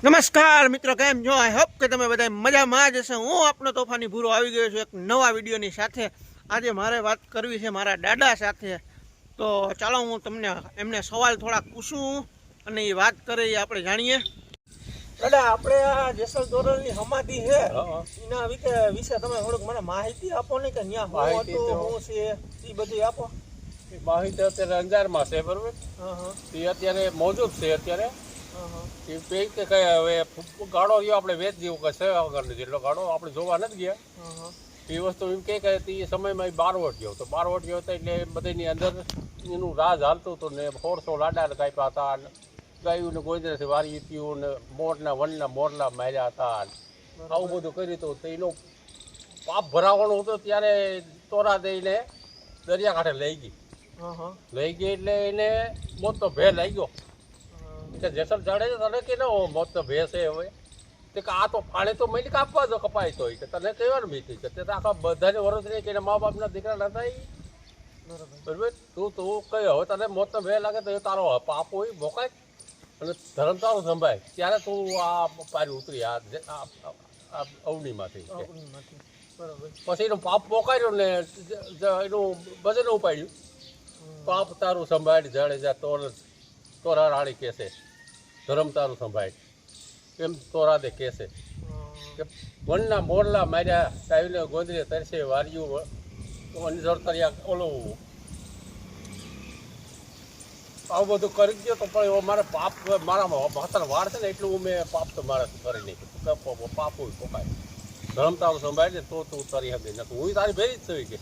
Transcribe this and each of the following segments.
નમસ્કાર મિત્રો, કેમ છો? આઈ હોપ કે તમે બધા મજામાં જ હશે. હું આપણો તોફાની ભૂરો આવી ગયો છું એક નવા વિડીયોની સાથે. આજે મારે વાત કરવી છે મારા દાદા સાથે. તો ચાલો હું તમને એમને સવાલ થોડાક પૂછું અને એ વાત કરે એ આપણે જાણીએ. દાદા, આપણે આ જેસલ તોરલની સમાધિ છે એના વિશે તમે થોડુંક મને માહિતી આપો ને, કે ત્યાં શું છે એ બધું આપો. માહિતી અત્યારે અંજારમાં છે, બરોબર. એ અત્યારે મોજૂદ છે. અત્યારે હવે ગાડો રહ્યો આપણે વેચ જેવું કે છે વગરનો જેટલો ગાડો આપણે જોવા નથી ગયા. એ વસ્તુ એમ કે એ સમયમાં બારવટ ગયો તો બારવટ ગયો હતો એટલે બધાની અંદર એનું રાજ હાલતું હતું ને 100 લાડા કાપ્યા હતા, ગાયું ને ગોંદરેથી વારી થયું ને મોરના વનના મોરલા માર્યા હતા, આવું બધું કર્યું હતું. તો એનો પાપ ભરાવાનું હતું ત્યારે તોરા દઈને દરિયાકાંઠે લઈ ગઈ એટલે એને મોટો ભેર લાગી ગયો કે જેસલ ચડે છે તને કે મોત તો ભેસ છે. હવે તે કે આ તો પાણી તો મળી કાપવા દો કપાય તો કે તને કહેવાનું મીઠી કે તે આખા બધાને વરસ નહીં કે મા બાપના દીકરા નતા. બરાબર, તું કઈ હવે તને મોત તો ભે લાગે તો એ તારો પાપ હોય મોકાય અને ધર્મ તારું સંભાય ત્યારે તું આ પારી ઉતરી આ અવનીમાંથી. પછી એનું પાપ મોકાયું ને એનું વજન ઉપાડ્યું. પાપ તારું સંભાળ જાડેજા તોરા રાણી કહેશે, ધર્મ તારું સંભાળ એમ તોરા દે કહેશે કે વનના મોરલા માર્યા, ગાયને ગોંદરે તરસે વાર્યું તર્યા ઓલું આવું બધું કરી ગયો. તો પણ મારે પાપ મારા ભાતર વાર છે ને એટલું મેં પાપ તો મારે કરી નાખ્યું. પાપ હોય પોકાય, ધર્મ તારું સંભાળ ને તો તું તરી હતી નથી. હું તારી ભેરી જ થઈ કે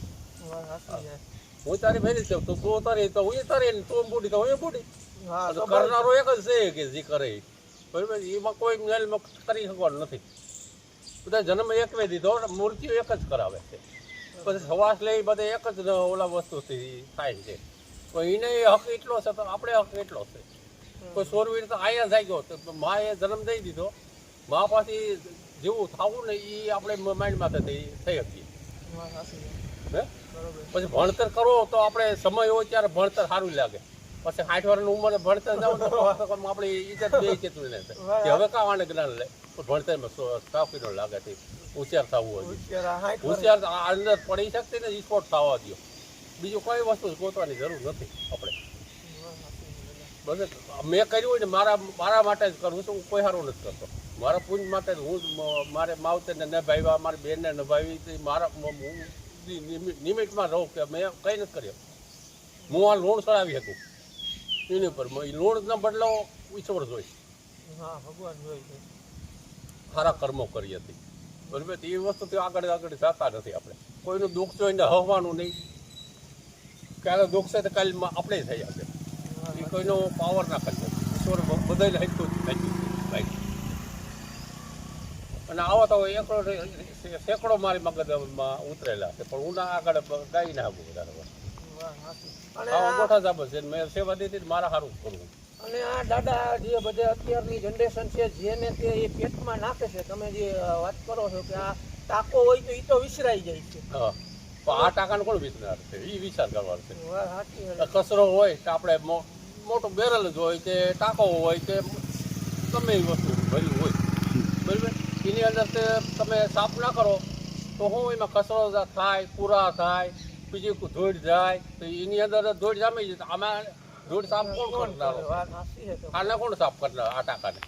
હું તારી ભેરી જ તું તરી તો હું તરી ને તું બુડી તો હું બુડી. કરનારો એક જ છે કે જે કરે બરાબર. એમાં કોઈ કરી શકવાનું નથી. બધા જન્મ એક વે દીધો, મૃત્યુ એક જ કરાવે છે. પછી સવાસ લઈ બધે એક જ ઓલા વસ્તુથી થાય છે. તો એને હક એટલો છે તો આપણે હક એટલો છે. કોઈ સોરવીર તો અહીંયા થઈ ગયો તો માએ જન્મ દઈ દીધો, મા પાછી જેવું થવું ને એ આપણે માઇન્ડમાં થઈ શકીએ. પછી ભણતર કરો તો આપણે સમય હોય ત્યારે ભણતર સારું લાગે. પછી 60 વર્ષની ઉંમરે ભણતર જાવ તો આપણે ઇજ્જત બે ચેતું ને હવે કાવાને જ્ઞાન લે ભણતરમાં સાફી નો લાગે છે. હોશિયાર થવું હોય, હોશિયાર અંદર પડી શકતી ને સ્પોર્ટ થવા દો. બીજું કોઈ વસ્તુ ગોતવાની જરૂર નથી આપણે. બસ મેં કર્યું હોય ને મારા માટે જ કરું છું. હું કોઈ સારું નથી કરતો. મારા પુંજ માટે હું મારે માવતરને નભાવ્યા, મારી બેનને નભાવી, મારા હું નિમિત્તમાં રહું કે મેં કંઈ નથી કર્યો. હું આ લોણ ચડાવી હતું એની ઉપર લોણ ના બદલો ઈશ્વર જોઈ, ભગવાન જોઈ સારા કર્મો કરી હતી. બરાબર, એ વસ્તુથી આગળ જતા નથી આપણે. કોઈનું દુઃખ જોઈને હવાનું નહીં. ક્યારે દુઃખ છે તો કાલે આપણે થઈ શકે. એ કોઈનો પાવર ના કરી ઈશ્વર બધાને હેતું ભાઈ. અને આવા તો એકડો સેંકડો મારી મગજમાં ઉતરેલા છે, પણ હું ના આગળ ગાઈ ના આવું વધારે. મોટા જાબર છે, મેં સેવા દીધી મારા સારું કરવું. અને આ દાદા જે બધા અત્યારની જનરેશન છે જેને તે એ પેટમાં નાખે છે, તમે જે વાત કરો છો કે આ ટાંકો હોય તો એ તો વિસરાઈ જાય છે. હા, પણ આ ટાંકાનો કોણ વિચાર છે? એ વિચાર કરવાનો છે. કચરો હોય કે આપણે મોટું બેરલ જ હોય કે ટાંકો હોય કે ગમે એ વસ્તુ ભર્યું હોય, બરાબર, એની અંદર તમે સાફ ના કરો તો શું એમાં કચરો થાય, પૂરા થાય, બીજી ધૂળ જાય તો એની અંદર ધૂળ જામી જાય. આમાં ધૂળ સાફ કોણ કરનારો? આને કોણ સાફ કરનાર? આ ટાંકાને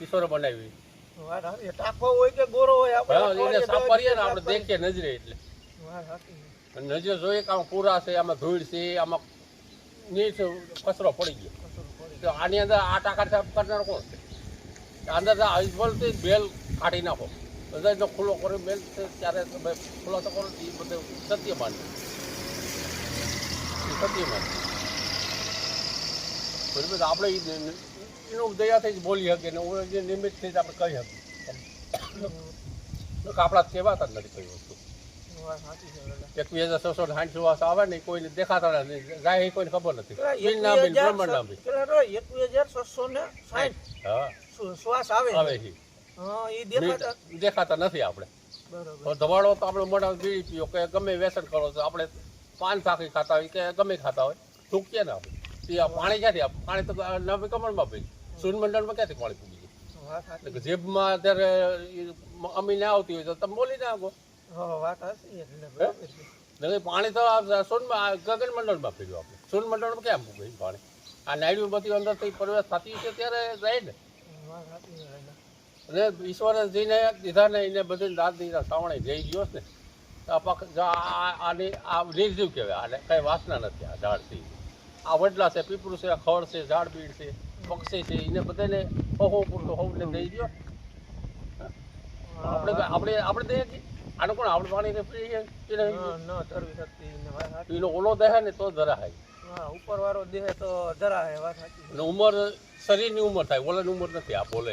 ઈશ્વરે બનાવી. ટાંકો હોય કે ગોરો હોય એને સાફ કરીએ ને આપણે દેખીએ નજરે, એટલે નજરે જોઈએ કે આમાં પૂરા છે, આમાં ધૂળ છે, આમાં નીચ કચરો પડી ગયો. તો આની અંદર આ ટાંકા સાફ કરનાર કોણ છે? અંદર બોલતી બેલ કાઢી નાખો, બધાનો ખુલ્લો કરી બેલ ત્યારે તમે ખુલાસો કરો. એ બધું સત્ય માને, સત્ય માને. બરાબર, આપણે એનું દયાથી જ બોલી શકીએ ને જે નિમિત્તથી જ આપણે કહી શકીએ. આપણા કહેવાતા જ નથી કઈ વસ્તુ. 21,660 સુવાસ આવે ને કોઈને દેખાતા નથી, જાય કોઈને ખબર નથી. 21,660 શ્વાસ આવે છે, દેખાતા નથી આપણે. ધવાડો તો આપણે મોટા બીડી પીઓ કે ગમે વ્યસન કરો તો આપણે પાન સાખી ખાતા હોય કે ગમે ખાતા હોય થૂકીએ ને આપણે. પાણી ક્યાંથી? પાણી તો નવી કમળમાં ભાઈ સૂર્યમંડળમાં ક્યાંથી પાણી પૂગી જાય? વાત સાચી. એટલે કે જેબમાં અત્યારે અમી ના આવતી હોય તો તમે બોલી નાખો. વાત સાચી એટલે બરાબર છે. એટલે પાણી તો સોનમાં ગગન મંડળમાં પીડ્યું આપણે. સોન મંડળમાં ક્યાં મૂકે પાણી? આ નાયડું બધી અંદરથી પ્રવેશ થતી છે ત્યારે જાય ને. વાત સાચી છે દાદા. અને ઈશ્વરે જેને દીધા ને એને બધું રાત દીધા સાવણે જઈ ગયો ને આની આ નિર્જીવ કહેવાય. આને કઈ વાસના નથી આ ઝાડથી. આ વડલા છે, પીપળું છે, ખડ છે, ઝાડ બીડ છે, પક્ષી છે, એને બધાને હોહો પૂરતો હોવને દઈ ગયો. આપણે દઈએ છીએ આને કોણ આપણે પાણી ન ધરવી શકતી ને વાત સાચી. એનો ઓલો દે ને તો ધરાય. હા ઉપર વાળો દેહ તો ધરાય. વાત સાચી. અને ઉંમર શરીરની ઉંમર થાય, ઓલાની ઉંમર નથી. આ બોલે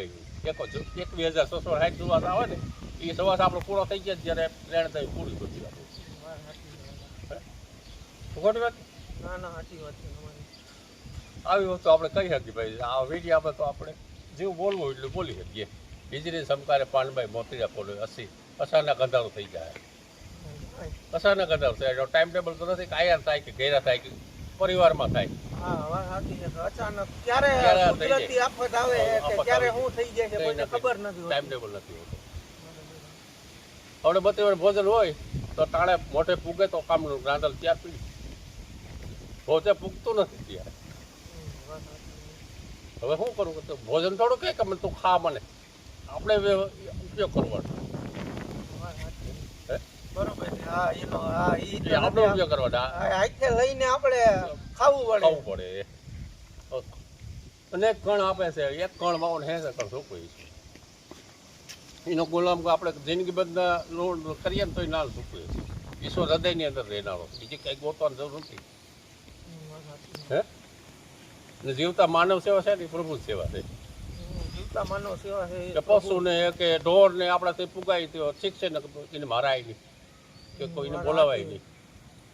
એક 2060 સુવાસ આવે ને એ સુવાસ આપણો પૂરો થઈ ગયા જ્યારે લેણ થઈ પૂરી બધી વાત. વાત સાચી છે દાદા. ખોટી વાત? ના ના સાચી વાત છે તમારી. આવી વસ્તુ આપણે કહી શકીએ ભાઈ. આ વિડીયો આપણે તો આપણે જેવું બોલવું એટલું બોલી શકીએ. વીજળી સમકારે પાનભાઈ મોતીરા પોલો 80 અસારના ગંધારો થઈ જાય. અસારના ગંધારો થાય. ટાઈમ ટેબલ તો નથી. કાયર થાય કે ઘેરા થાય કે પરિવારમાં થાય. હા વાત સાચી છે. અચાનક ક્યારે ક્યારે થઈ કુદરતી આફત આવે કે ક્યારે શું થઈ જાય છે કોઈને ખબર નથી હોતી. ટાઈમ ટેબલ નથી હોતું. હવે 32 વાર ભોજન હોય તો ટાણે મોઢે પૂગે તો કામનું રાંધલ ત્યાર પીડી. ભોજે પૂગતું નથી ત્યારે. વાત સાચી છે. હવે શું કરવું? તો ભોજન થોડું કે મને તું ખા મને. આપણે ઉપયોગ કરવાનો. વાત સાચી. હે? બરોબર છે. હા એનો હા ઈ એ આપણો ઉપયોગ કરવાનો. હાથે લઈને આપણે ખાવું પડે. ખાવું પડે. અનેક કણ આપે છે. એક કણ વાવો ને 60 કણ સૂકવી છે. એનો ગુલામ આપણે જિંદગી બધા લોડ કરીએ ને તોય ના સૂકવીએ છીએ. ઈશ્વર હૃદયની અંદર રહેનારો. બીજી કંઈ ગોતવાની જરૂર નથી. વાત સાચી. હે? ને જીવતા માનવ સેવા છે ને પ્રભુ સેવા છે. જીવતા માનવ સેવા છે કે પશુને કે ઢોરને આપણાથી પુગાય તો ઠીક છે ને એને મારાય નહીં કે કોઈને બોલાવાય નહીં.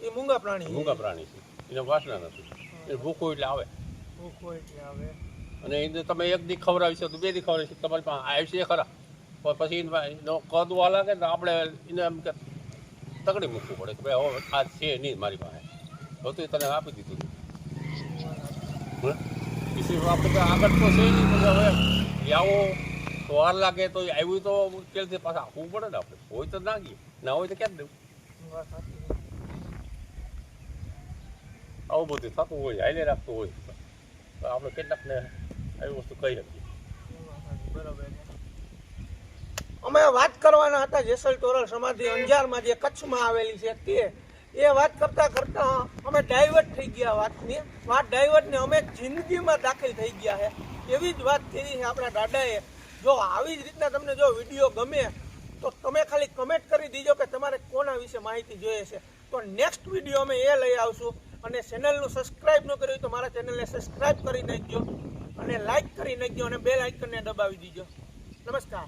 એ મૂંગા પ્રાણી છે. મૂંગા પ્રાણી છે. એને વાસના નથી. એને ભૂખું એટલે આવે. ભૂખ હોય એટલે આવે. અને એને તમે એક દી ખવડાવીશો તો 2 દી ખવડાવીશો તમારી પાસે આવશે ખરા. પણ પછી એનો કદ વાલા કે આપણે એને એમ કે તગડી મૂકવું પડે કે ભાઈ હવે આ છે નહીં મારી પાસે. હતું તને આપી દીધું. બીજી આપણે આગળ તો છે નહીં. પછી હવે આવો તો વાર લાગે તો આવ્યું તો મુશ્કેલથી પાછા આપવું પડે ને આપણે. હોય તો ના ગયું, ના હોય તો ક્યાં દેવું. વાત સાચી છે. આવું બધું થતું હોય, હાલે રાખતું હોય તો આપણે કેટલાકને આવી વસ્તુ કહી શકીએ. બરોબર છે. અમે વાત કરવાના હતા જેસલ તોરલ સમાધિ અંજારમાં જે કચ્છમાં આવેલી છે તે એ વાત કરતા કરતા અમે ડાયવર્ટ થઈ ગયા. વાત ડાયવર્ટને અમે જિંદગીમાં દાખલ થઈ ગયા છે એવી જ વાત કરી છે આપણા દાદાએ. જો આવી જ રીતના તમને જો વિડીયો ગમે તો તમે ખાલી કમેન્ટ કરી દીજો કે તમારે કોના વિશે માહિતી જોઈએ છે. તો નેક્સ્ટ વિડીયો અમે એ લઈ આવશું. અને ચેનલનું સબસ્ક્રાઈબ ન કર્યું તો મારા ચેનલને સબસ્ક્રાઈબ કરી નાખજો અને લાઈક કરી નાખજો અને બેલ આઇકનને દબાવી દીજો. નમસ્કાર.